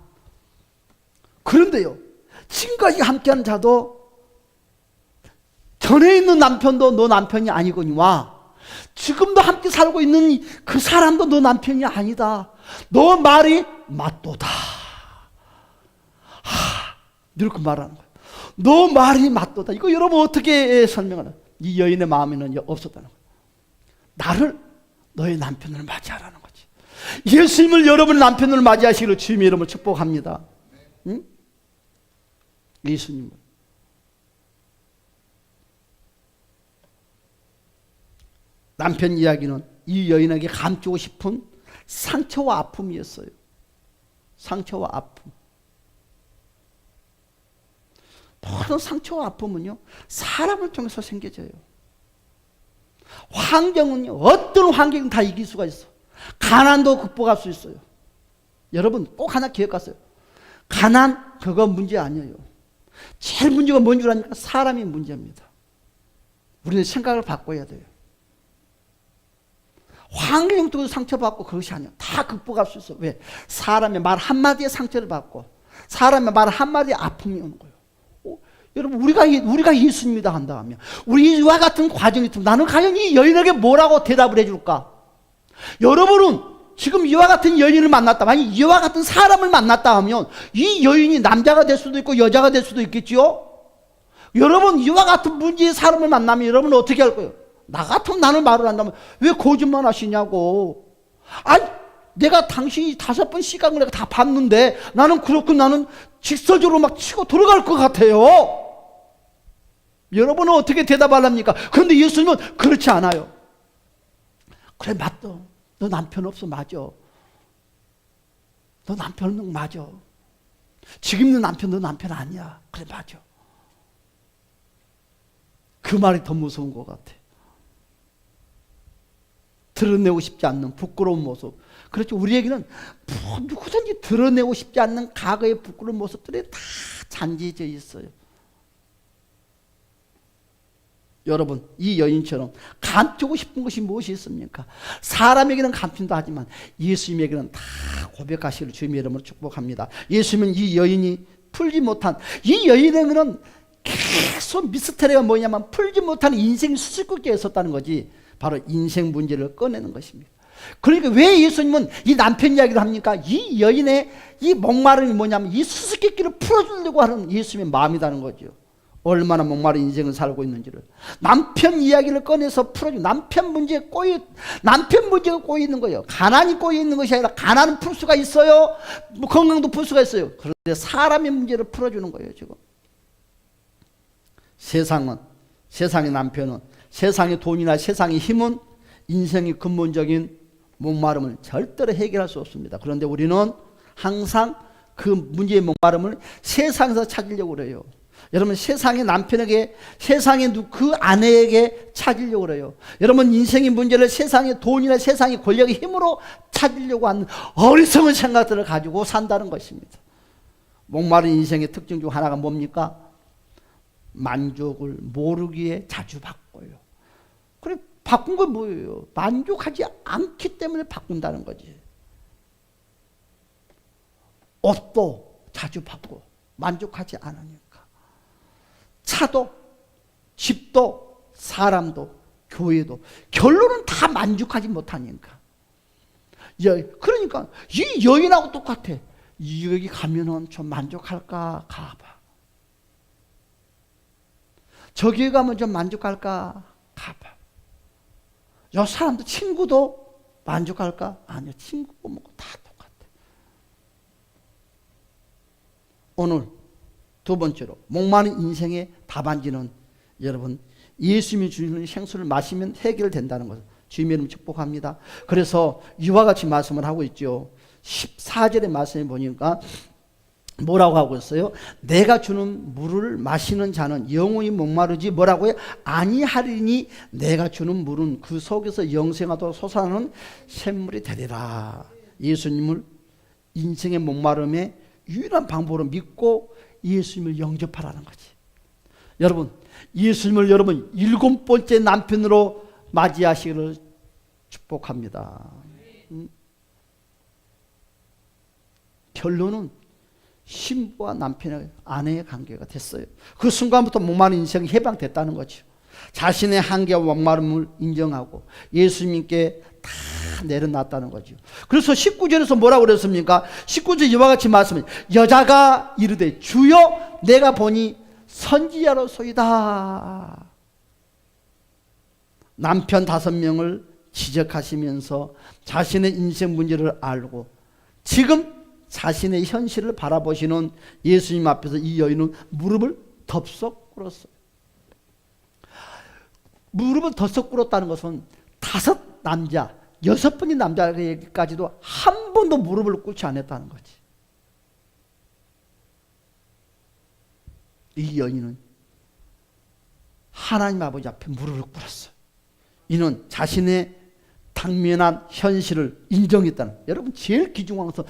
그런데요, 지금까지 함께하는 자도 전에 있는 남편도 너 남편이 아니거니와 지금도 함께 살고 있는 그 사람도 너 남편이 아니다. 너 말이 맞도다. 이렇게 말하는 거예요. 너 말이 맞도다. 이거 여러분 어떻게 설명하나? 이 여인의 마음에는 없었다는 거예요. 나를 너의 남편을 맞이하라는 거지. 예수님을 여러분의 남편을 맞이하시기를 주님의 이름을 축복합니다. 응? 예수님을. 남편 이야기는 이 여인에게 감추고 싶은 상처와 아픔이었어요. 상처와 아픔. 모든 상처와 아픔은요, 사람을 통해서 생겨져요. 환경은요, 어떤 환경은 다 이길 수가 있어. 가난도 극복할 수 있어요. 여러분 꼭 하나 기억하세요. 가난 그거 문제 아니에요. 제일 문제가 뭔 줄 아니까 사람이 문제입니다. 우리는 생각을 바꿔야 돼요. 환경도 상처받고 그것이 아니야. 다 극복할 수 있어. 왜? 사람의 말 한마디에 상처를 받고 사람의 말 한마디에 아픔이 오는 거예요. 여러분 우리가 예수님이다 한다 하면 우리 이와 같은 과정이 있으면 나는 과연 이 여인에게 뭐라고 대답을 해줄까? 여러분은 지금 이와 같은 여인을 만났다, 아니 이와 같은 사람을 만났다 하면 이 여인이 남자가 될 수도 있고 여자가 될 수도 있겠지요. 여러분 이와 같은 문제의 사람을 만나면 여러분은 어떻게 할 거예요? 나 같으면 나는 말을 한다면 왜 거짓말 하시냐고. 아니 내가 당신이 5번 시간을 내가 다 봤는데 나는 그렇고 나는 직설적으로 막 치고 들어갈 것 같아요. 여러분은 어떻게 대답하랍니까? 그런데 예수님은 그렇지 않아요. 그래 맞다. 너 남편 없어. 맞아. 너 남편은 맞아. 지금 있는 남편 너 남편 아니야. 그래 맞아. 그 말이 더 무서운 것 같아. 드러내고 싶지 않는 부끄러운 모습. 그렇죠. 우리에게는 누구든지 드러내고 싶지 않는 과거의 부끄러운 모습들이 다 잔재져 있어요. 여러분 이 여인처럼 감추고 싶은 것이 무엇이 있습니까? 사람에게는 감춘다 하지만 예수님에게는 다 고백하시기를 주님의 이름으로 축복합니다. 예수님은 이 여인이 풀지 못한, 이 여인에게는 계속 미스터리가 뭐냐면 풀지 못한 인생 수수께끼가 있었다는 거지. 바로 인생 문제를 꺼내는 것입니다. 그러니까 왜 예수님은 이 남편 이야기를 합니까? 이 여인의 이 목마름이 뭐냐면 이 수수께끼를 풀어주려고 하는 예수님의 마음이라는 거죠. 얼마나 목마른 인생을 살고 있는지를 남편 이야기를 꺼내서 풀어주고, 남편 문제가 꼬여 있는 거예요. 가난이 꼬여 있는 것이 아니라 가난은 풀 수가 있어요. 건강도 풀 수가 있어요. 그런데 사람의 문제를 풀어주는 거예요. 지금 세상의 남편은, 세상의 돈이나 세상의 힘은 인생의 근본적인 목마름을 절대로 해결할 수 없습니다. 그런데 우리는 항상 그 문제의 목마름을 세상에서 찾으려고 그래요. 여러분 세상의 남편에게, 세상의 그 아내에게 찾으려고 그래요. 여러분 인생의 문제를 세상의 돈이나 세상의 권력의 힘으로 찾으려고 하는 어리석은 생각들을 가지고 산다는 것입니다. 목마른 인생의 특징 중 하나가 뭡니까? 만족을 모르기에 자주 바꿔요. 그래, 바꾼 건 뭐예요? 만족하지 않기 때문에 바꾼다는 거지. 옷도 자주 바꿔. 만족하지 않으니까. 차도, 집도, 사람도, 교회도. 결론은 다 만족하지 못하니까. 그러니까 이 여인하고 똑같아. 여기 가면은 좀 만족할까? 가봐. 저기 가면 좀 만족할까? 가봐. 요 사람도 친구도 만족할까? 아니요. 친구고 뭐고 다 똑같아. 오늘 두 번째로 목마른 인생의 답안지는 여러분 예수님이 주시는 생수를 마시면 해결된다는 것을 주님의 이름 축복합니다. 그래서 이와 같이 말씀을 하고 있죠. 14절의 말씀에 보니까 뭐라고 하고 있어요? 내가 주는 물을 마시는 자는 영원히 목마르지 뭐라고요? 아니하리니 내가 주는 물은 그 속에서 영생하도록 솟아나는 샘물이 되리라. 예수님을 인생의 목마름의 유일한 방법으로 믿고 예수님을 영접하라는 거지. 여러분, 예수님을 여러분 7번째 남편으로 맞이하시기를 축복합니다. 결론은 신부와 남편의 아내의 관계가 됐어요. 그 순간부터 목마른 인생이 해방됐다는 거죠. 자신의 한계와 목마름을 인정하고 예수님께 다 내려놨다는 거죠. 그래서 19절에서 뭐라고 그랬습니까? 19절 이와 같이 말씀해. 여자가 이르되 주여 내가 보니 선지자로소이다. 남편 5명을 지적하시면서 자신의 인생 문제를 알고 지금 자신의 현실을 바라보시는 예수님 앞에서 이 여인은 무릎을 덥석 꿇었어요. 무릎을 덥석 꿇었다는 것은 5 남자, 6분의 남자에게까지도 한 번도 무릎을 꿇지 않았다는 거지. 이 여인은 하나님 아버지 앞에 무릎을 꿇었어요. 이는 자신의 당면한 현실을 인정했다는. 여러분 제일 귀중한 것은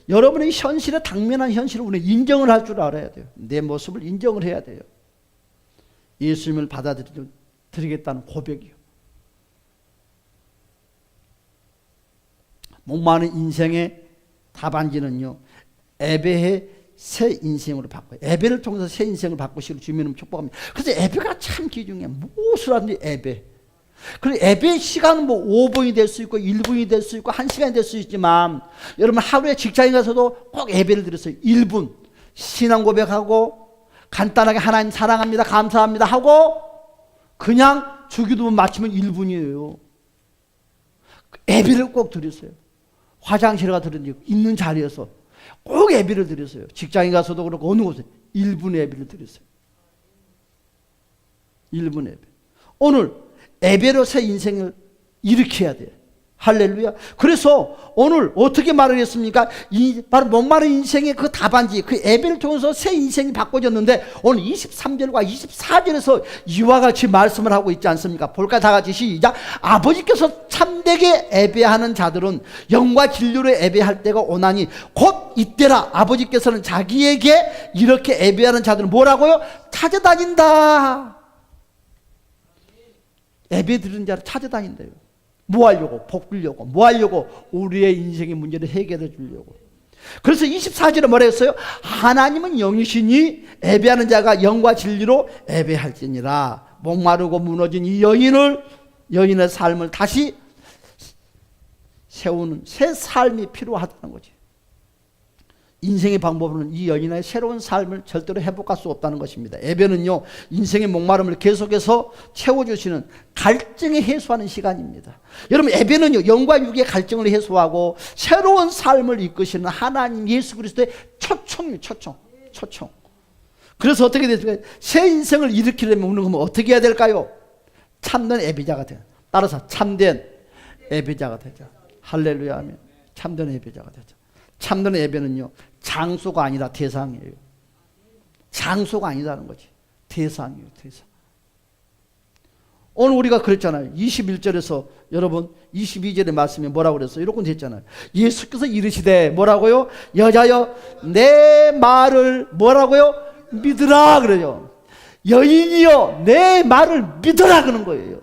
여러분의 현실에 당면한 현실을 우리는 인정을 할 줄 알아야 돼요. 내 모습을 인정을 해야 돼요. 예수님을 받아들이겠다는 고백이요. 목마른 인생의 답안지는요, 예배의 새 인생으로 바꿔요. 예배를 통해서 새 인생을 바꾸시기를 주님은 축복합니다. 그래서 예배가 참 귀중해. 무엇을 하든지 예배. 그리고 예배 시간은 뭐 5분이 될 수 있고 1분이 될 수 있고 1시간이 될 수 있지만 여러분 하루에 직장에 가서도 꼭 예배를 드렸어요. 1분 신앙 고백하고 간단하게 하나님 사랑합니다 감사합니다 하고 그냥 주기도문 마치면 1분이에요. 예배를 꼭 드렸어요. 화장실에 가든지 있는 자리에서 꼭 예배를 드렸어요. 직장에 가서도 그렇고 어느 곳에 1분 예배를 드렸어요. 1분 예배. 오늘 예배로 새 인생을 일으켜야 돼요. 할렐루야. 그래서 오늘 어떻게 말을 했습니까? 바로 목마른 인생의 그 답안지, 그 예배를 통해서 새 인생이 바꿔졌는데 오늘 23절과 24절에서 이와 같이 말씀을 하고 있지 않습니까? 볼까? 다 같이 시작. 아버지께서 참되게 예배하는 자들은 영과 진리로 예배할 때가 오나니 곧 이때라. 아버지께서는 자기에게 이렇게 예배하는 자들은 뭐라고요? 찾아다닌다. 예배 드리는 자를 찾아다닌대요. 뭐 하려고? 복 빌려고. 뭐 하려고? 우리의 인생의 문제를 해결해 주려고. 그래서 24절에 뭐라 했어요? 하나님은 영이시니 예배하는 자가 영과 진리로 예배할지니라. 목마르고 무너진 이 여인의 삶을 다시 세우는 새 삶이 필요하다는 거지. 인생의 방법으로는 이 여인의 새로운 삶을 절대로 회복할 수 없다는 것입니다. 예배는요, 인생의 목마름을 계속해서 채워주시는 갈증을 해소하는 시간입니다. 여러분, 예배는요, 영과 육의 갈증을 해소하고 새로운 삶을 이끄시는 하나님 예수 그리스도의 초청이에요. 초청. 그래서 어떻게 됐습니까? 새 인생을 일으키려면 우리는 어떻게 해야 될까요? 참된 예배자가 돼요. 따라서 참된 예배자가 되죠. 할렐루야 하면 참된 예배자가 되죠. 참된 예배는요, 장소가 아니라 대상이에요. 장소가 아니라는 거지. 대상이에요, 대상. 오늘 우리가 그랬잖아요. 21절에서 여러분 22절의 말씀에 뭐라고 그랬어요? 이렇게 됐잖아요. 예수께서 이르시되 뭐라고요? 여자여 내 말을 뭐라고요? 믿으라 그래요. 여인이여 내 말을 믿으라 그러는 거예요.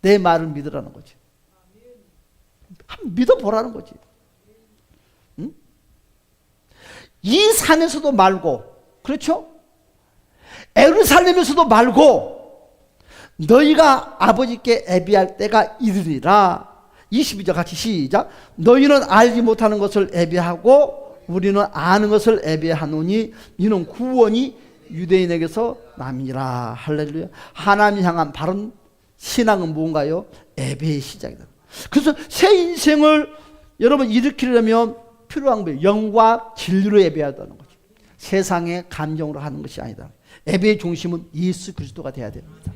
내 말을 믿으라는 거지. 한번 믿어보라는 거지. 응? 이 산에서도 말고, 그렇죠? 예루살렘에서도 말고 너희가 아버지께 예비할 때가 이르리라. 22절 같이 시작. 너희는 알지 못하는 것을 예비하고 우리는 아는 것을 예비하노니 이는 구원이 유대인에게서 남이라. 할렐루야. 하나님 향한 바른 신앙은 뭔가요? 예배의 시작이다. 그래서 새 인생을 여러분 일으키려면 필요한 거예요. 영과 진리로 예배하다는 거죠. 세상의 감정으로 하는 것이 아니다. 예배의 중심은 예수 그리스도가 되어야 됩니다.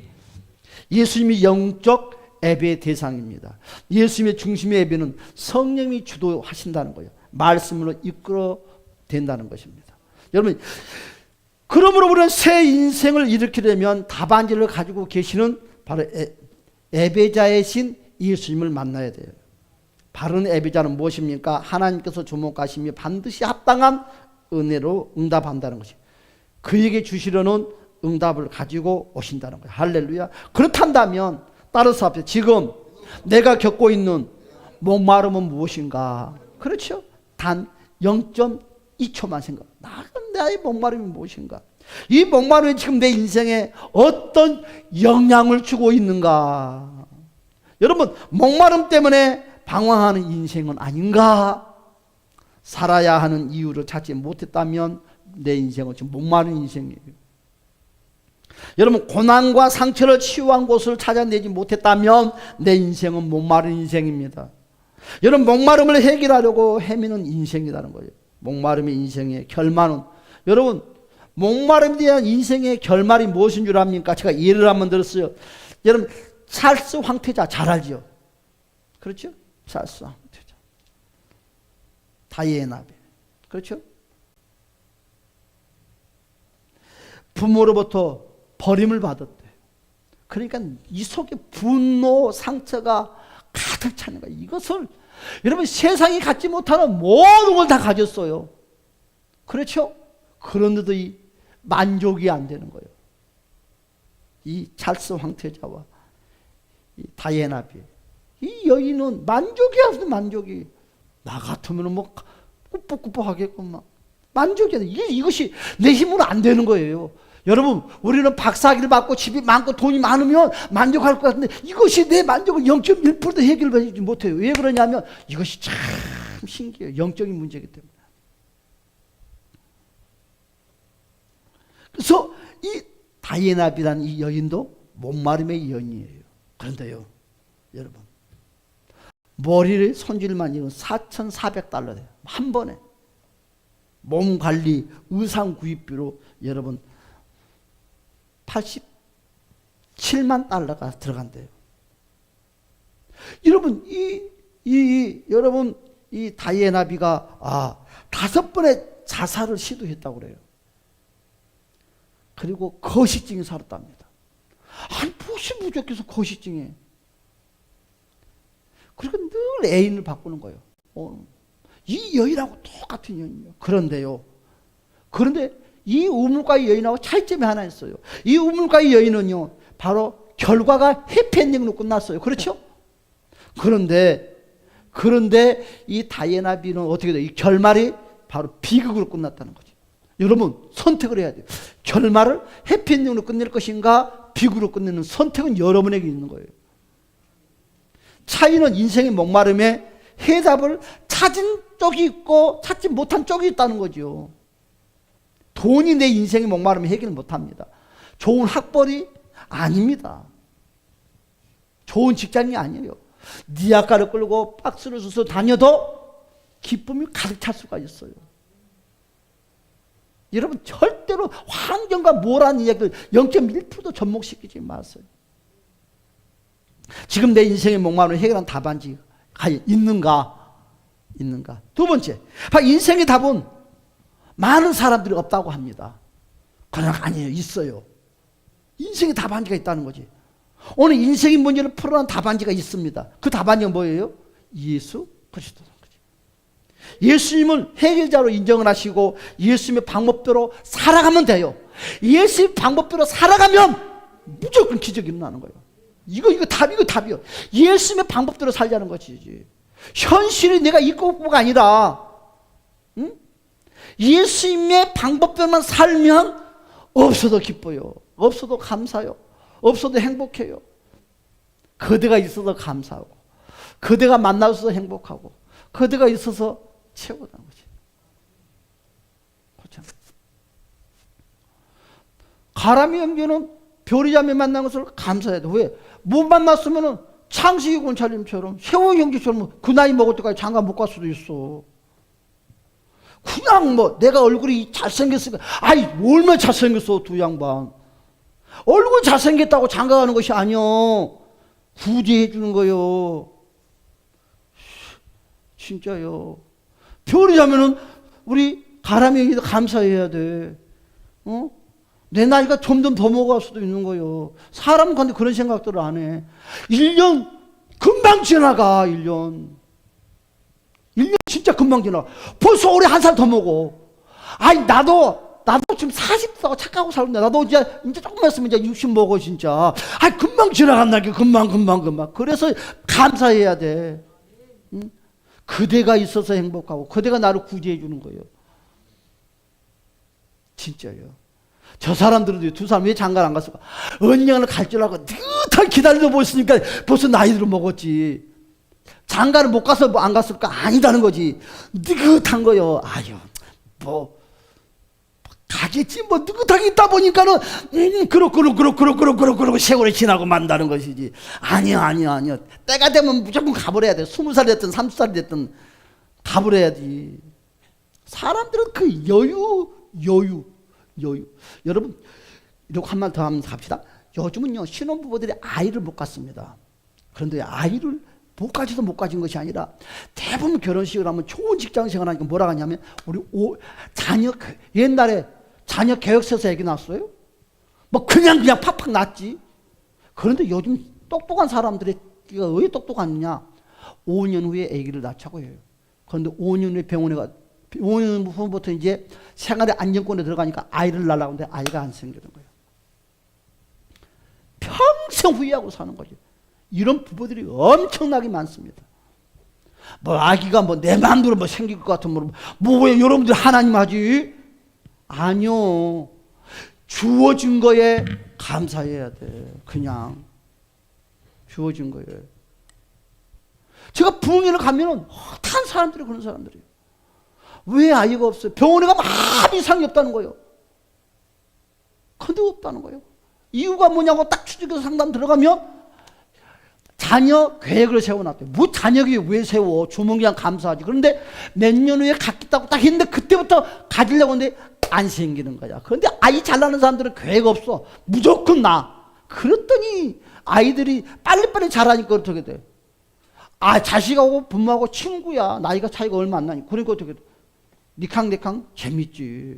예수님이 영적 예배의 대상입니다. 예수님의 중심의 예배는 성령이 주도하신다는 거예요. 말씀으로 이끌어 된다는 것입니다. 여러분, 그러므로 우리는 새 인생을 일으키려면 답안지를 가지고 계시는 바로 예배자이신 예수님을 만나야 돼요. 바른 예배자는 무엇입니까? 하나님께서 주목하시며 반드시 합당한 은혜로 응답한다는 것이. 그에게 주시려는 응답을 가지고 오신다는 거예요. 할렐루야. 그렇단다면 따라서 앞에 지금 내가 겪고 있는 목마름은 무엇인가? 그렇죠? 단 0.2초만 생각. 나의 목마름이 무엇인가? 이 목마름이 지금 내 인생에 어떤 영향을 주고 있는가? 여러분, 목마름 때문에 방황하는 인생은 아닌가? 살아야 하는 이유를 찾지 못했다면 내 인생은 지금 목마른 인생이에요. 여러분, 고난과 상처를 치유한 곳을 찾아내지 못했다면 내 인생은 목마른 인생입니다. 여러분, 목마름을 해결하려고 헤매는 인생이라는 거예요. 목마름의 인생의 결말은, 여러분, 목마름에 대한 인생의 결말이 무엇인 줄 압니까? 제가 예를 한번 들었어요. 여러분, 찰스 황태자 잘 알죠? 그렇죠? 찰스 황태자, 다이애나비, 그렇죠? 부모로부터 버림을 받았대. 그러니까 이 속에 분노, 상처가 가득 차는 거예요. 이것을 여러분, 세상이 갖지 못하는 모든 걸 다 가졌어요. 그렇죠? 그런데도 이 만족이 안 되는 거예요. 이 찰스 황태자와 이 다이애나비, 이 여인은 만족이 없어. 만족이. 나 같으면 뭐 꾸벅꾸벅 하겠구만. 만족이 안 돼. 이것이 내 힘으로 안 되는 거예요. 여러분, 우리는 박사학위를 받고 집이 많고 돈이 많으면 만족할 것 같은데 이것이 내 만족을 0.1%도 해결하지 못해요. 왜 그러냐면 이것이 참 신기해요. 영적인 문제이기 때문에. 그래서 이 다이애나비라는 이 여인도 목마름의 여인이에요. 그런데요, 여러분, 머리를 손질만 이건 $4,400 돼요. 한 번에. 몸 관리, 의상 구입비로 여러분 $87만 들어간대요. 여러분, 여러분, 이 다이애나비가 5번의 자살을 시도했다고 그래요. 그리고 거식증이 살았답니다. 아니, 무엇이 부족해서 거식증에. 그리고 늘 애인을 바꾸는 거예요. 이 여인하고 똑같은 여인이에요. 그런데 이 우물가의 여인하고 차이점이 하나 있어요. 이 우물가의 여인은요, 바로 결과가 해피엔딩으로 끝났어요. 그렇죠? 그런데 이 다이애나비는 어떻게 돼요? 이 결말이 바로 비극으로 끝났다는 거죠. 여러분, 선택을 해야 돼요. 결말을 해피엔딩으로 끝낼 것인가, 비극으로 끝내는 선택은 여러분에게 있는 거예요. 차이는 인생의 목마름에 해답을 찾은 쪽이 있고 찾지 못한 쪽이 있다는 거죠. 돈이 내 인생의 목마름을 해결 못합니다. 좋은 학벌이 아닙니다. 좋은 직장이 아니에요. 니아까를 끌고 박스를 써서 다녀도 기쁨이 가득 찰 수가 있어요. 여러분, 절대로 환경과 뭐라는 이야기를 0.1%도 접목시키지 마세요. 지금 내 인생의 목마름을 해결한 답안지가 있는가? 두 번째, 인생의 답은 많은 사람들이 없다고 합니다. 그러나 아니에요. 있어요. 인생의 답안지가 있다는 거지. 오늘 인생의 문제를 풀어낸 답안지가 있습니다. 그 답안지가 뭐예요? 예수 그리스도라는 거죠. 예수님은 해결자로 인정을 하시고 예수님의 방법대로 살아가면 돼요. 예수님의 방법대로 살아가면 무조건 기적이 일어나는 거예요. 이거 답이요. 예수님의 방법대로 살자는 것이지. 현실이 내가 있고가 아니라, 응? 예수님의 방법대로만 살면 없어도 기뻐요. 없어도 감사요. 없어도 행복해요. 그대가 있어서 감사하고, 그대가 만나서 행복하고, 그대가 있어서 최고라는 거지. 그렇죠? 가람이 형제는 별이자매 만난 것을 감사해야 돼. 왜? 못 만났으면은 창세기 권사님처럼 세호 형제처럼 그 나이 먹을 때까지 장가 못 갈 수도 있어. 그냥 뭐 내가 얼굴이 잘생겼으니까, 아이 얼마나 잘생겼어 두 양반. 얼굴 잘생겼다고 장가 가는 것이 아니요. 구제해 주는 거요. 진짜요. 별이자면은 우리 가람이 형제도 감사해야 돼. 어? 내 나이가 점점 더 먹어갈 수도 있는 거예요. 사람은 근데 그런 생각들을 안 해. 1년 금방 지나가. 1년 진짜 금방 지나가. 벌써 올해 한 살 더 먹어. 아니 나도 지금 40대고 착하고 살는데 나도 이제 조금만 있으면 이제 60 먹어 진짜. 아니 금방 지나간다니까. 금방. 그래서 감사해야 돼. 응? 그대가 있어서 행복하고 그대가 나를 구제해 주는 거예요. 진짜요. 저 사람들은 두 사람 왜 장가를 안 갔을까? 언양을 갈 줄 알고 느긋하게 기다리다 보였으니까 벌써 나이를 먹었지. 장가를 못 가서 뭐 안 갔을까? 아니다는 거지. 느긋한 거요. 아유, 뭐 가겠지. 뭐 느긋하게 있다 보니까는 그렇고 세월이 지나고 만다는 것이지. 아니야. 때가 되면 무조건 가버려야 돼. 20살 됐든 30살 됐든 가버려야지. 사람들은 그 여유. 여러분, 이렇게 한 말 더 하면서 갑시다. 요즘은요, 신혼부부들이 아이를 못 갖습니다. 그런데 아이를 못 가진 것이 아니라 대부분 결혼식을 하면 좋은 직장 생활 하니까 뭐라 하냐면, 우리 옛날에 자녀 계획서에서 얘기 났어요? 뭐 그냥 팍팍 났지. 그런데 요즘 똑똑한 사람들이 왜 똑똑하느냐? 5년 후에 아기를 낳자고 해요. 그런데 5년 후에 병원에 5년 후부터 이제 생활의 안정권에 들어가니까 아이를 낳으려고 하는데 아이가 안 생기는 거예요. 평생 후회하고 사는 거죠. 이런 부부들이 엄청나게 많습니다. 뭐 아기가 뭐 내 마음대로 뭐 생길 것 같으면 뭐 왜 여러분들 하나님 하지? 아니요. 주어진 거에 감사해야 돼. 그냥 주어진 거에. 제가 부흥회를 가면은 한 사람들이 그런 사람들이에요. 왜 아이가 없어요? 병원에 가면 아무 이상이 없다는 거예요. 근데 없다는 거예요. 이유가 뭐냐고 딱 추적해서 상담 들어가면 자녀 계획을 세워놨대요. 뭐 자녀 계획 왜 세워? 주면 그냥 감사하지. 그런데 몇 년 후에 갖겠다고 딱 했는데 그때부터 가지려고 하는데 안 생기는 거야. 그런데 아이 잘 나는 사람들은 계획 없어. 무조건 나. 그랬더니 아이들이 빨리빨리 자라니까 어떻게 돼? 아, 자식하고 부모하고 친구야. 나이가 차이가 얼마 안 나니. 그러니까 어떻게 돼? 니캉니캉 재밌지.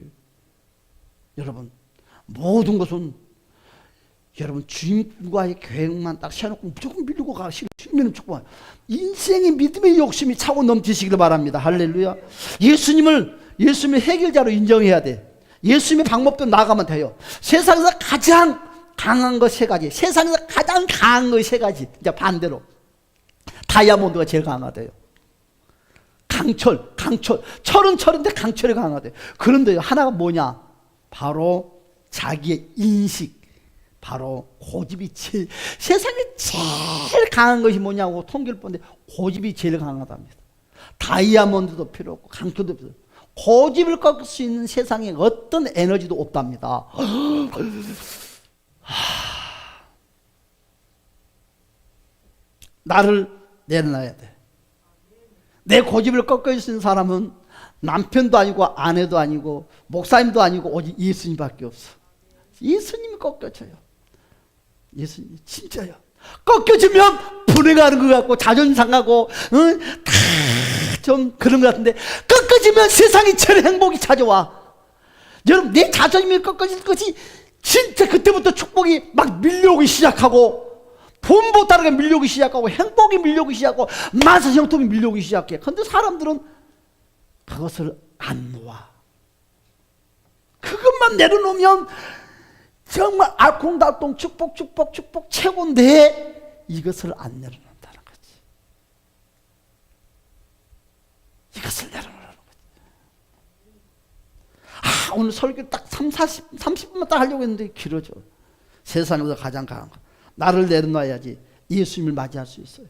여러분, 모든 것은 여러분 주님과의 계획만 딱 세워놓고 무조건 밀고 가. 실면은 조금 인생의 믿음의 욕심이 차고 넘치시기를 바랍니다. 할렐루야. 예수님의 해결자로 인정해야 돼. 예수님의 방법대로 나가면 돼요. 세상에서 가장 강한 거 세 가지. 세상에서 가장 강한 거 세 가지. 이제 반대로 다이아몬드가 제일 강하대요. 철은 철인데 강철이 강하대. 그런데 하나가 뭐냐? 바로 자기의 인식, 바로 고집이 세상에 제일 강한 것이 뭐냐고 통계를 보는데 고집이 제일 강하답니다. 다이아몬드도 필요 없고 강철도 필요 없고 고집을 꺾을 수 있는 세상에 어떤 에너지도 없답니다. 나를 내려놔야 돼. 내 고집을 꺾을 수 있는 사람은 남편도 아니고 아내도 아니고 목사님도 아니고 오직 예수님밖에 없어. 예수님이 꺾여져요. 예수님 진짜요. 꺾여지면 불행하는 것 같고 자존심 상하고 다 좀 그런 것 같은데 꺾여지면 세상이 제일 행복이 찾아와. 여러분 내 자존심이 꺾여질 것이 진짜 그때부터 축복이 막 밀려오기 시작하고 돈보 따르게 밀려오기 시작하고 행복이 밀려오기 시작하고 만사형통이 밀려오기 시작해. 그런데 사람들은 그것을 안 놓아. 그것만 내려놓으면 정말 알콩달콩 축복 최고인데 이것을 안 내려놓는다는 거지. 이것을 내려놓으라는 거지. 오늘 설교 딱 30분만 딱 하려고 했는데 길어져. 세상에서 가장 강한 거. 나를 내려놔야지 예수님을 맞이할 수 있어요.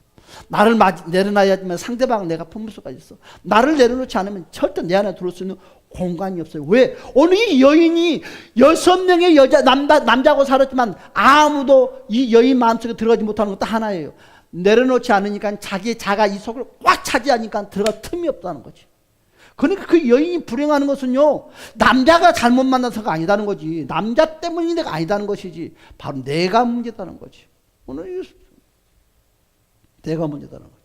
나를 내려놔야지만 상대방을 내가 품을 수가 있어. 나를 내려놓지 않으면 절대 내 안에 들어올 수 있는 공간이 없어요. 왜? 오늘 이 여인이 6명의 남자하고 살았지만 아무도 이 여인 마음속에 들어가지 못하는 것도 하나예요. 내려놓지 않으니까 자기 자가 이 속을 꽉 차지하니까 들어갈 틈이 없다는 거지. 그러니까 그 여인이 불행하는 것은요, 남자가 잘못 만나서가 아니다는 거지. 남자 때문이 내가 아니다는 것이지. 바로 내가 문제다는 거지. 오늘 내가 문제다는 거지.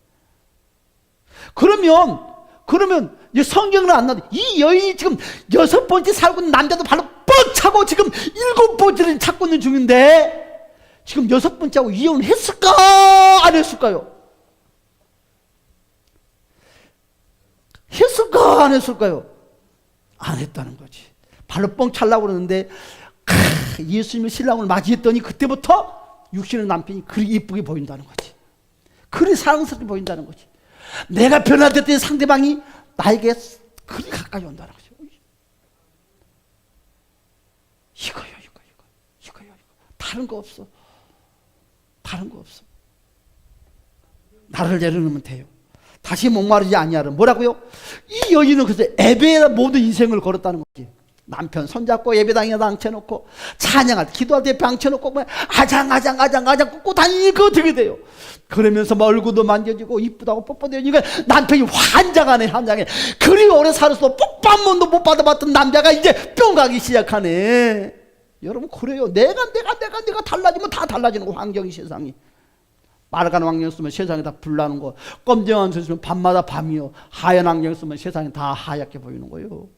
그러면 이 성경은 안 나와. 이 여인이 지금 6번째 살고 있는 남자도 발로 뻑 차고 지금 7번째를 찾고 있는 중인데 지금 6번째하고 이혼을 했을까 안 했을까요? 했을까 안 했을까요? 안 했다는 거지. 발로 뻥 차려고 그러는데 예수님의 신랑을 맞이했더니 그때부터 육신의 남편이 그리 이쁘게 보인다는 거지. 그리 사랑스럽게 보인다는 거지. 내가 변화됐더니 상대방이 나에게 그리 가까이 온다는 거죠. 이거요. 다른 거 없어. 나를 내려놓으면 돼요. 다시 목마르지 아니하라. 뭐라고요? 이 여인은 그래서 예배에 모든 인생을 걸었다는 거지. 남편 손잡고 예배당에다 앉혀놓고 찬양할 때 기도할 때 앉혀놓고 아장 꽂고 다니니 그거 어떻게 돼요? 그러면서 얼굴도 만져지고 이쁘다고 뽀뽀대니까 남편이 환장하네. 그리 오래 살았어 뽀뽀 한 번도 못 받아봤던 남자가 이제 뿅 가기 시작하네. 여러분 그래요. 내가 달라지면 다 달라지는 거. 환경이, 세상이. 빨간 안경 쓰면 세상이 다 불나는 거, 검정 안경 쓰면 밤마다 밤이요, 하얀 안경 쓰면 세상이 다 하얗게 보이는 거예요.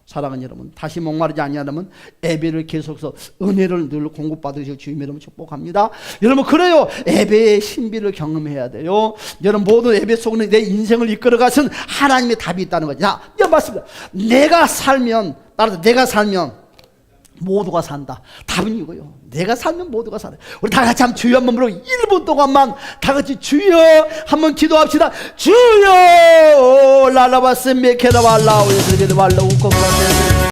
사랑하는 여러분, 다시 목마르지 아니하려면 예배를 계속해서 은혜를 늘 공급받으시고 주님의 이름으로 축복합니다. 여러분 그래요. 예배의 신비를 경험해야 돼요. 여러분 모든 예배 속에 내 인생을 이끌어가신 하나님의 답이 있다는 거죠. 자, 이거 맞습니다. 내가 살면 모두가 산다. 답은 이거요. 내가 살면 모두가 살아요. 우리 다 같이 한번 주여 한번 부르고 1분 동안만 다 같이 주여 한번 기도합시다. 주여 라라바스 메케라발라우 예수님의 말로 우코브라세